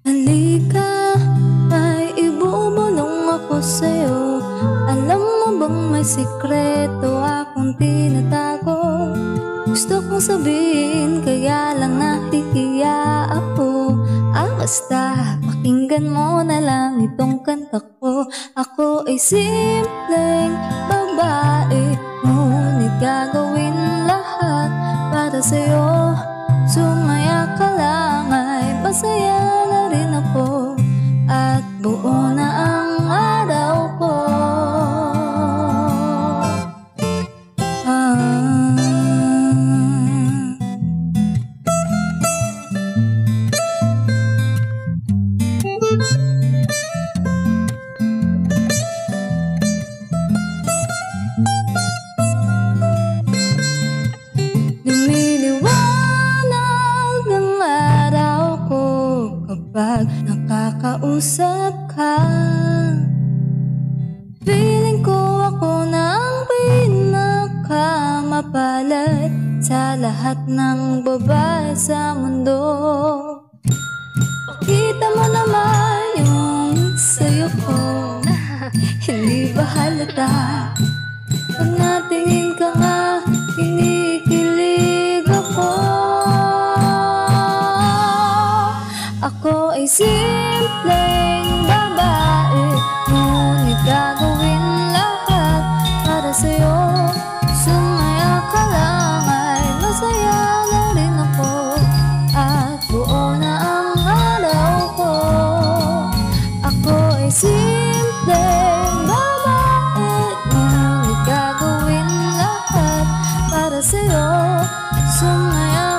Halika, may ibubulong ako sa'yo. Alam mo bang may sikreto akong tinatago? Gusto kong sabihin kaya lang nahihiya ako. Basta pakinggan mo na lang itong kanta ko. Ako ay simpleng babae, ngunit gagawin lahat para sa'yo. Sumaya ka lang ay masaya na rin ako, at buo na ang araw ko. Lumiliwanag ang araw ko kapag nakakausap ka. Feeling ko ako na ang pinakamapalad sa lahat ng babae sa mundo. Pakita mo naman yung sayo ko, hindi ba halata? Pag natingin ka nga, kinikilig ako. Ako ay simpleng babae, ngunit gagawin lahat para sa'yo. Sumaya ka lang ay masaya na rin ako, at buo na ang araw ko. Ako ay simpleng babae, ngunit gagawin lahat para sa'yo. Sumaya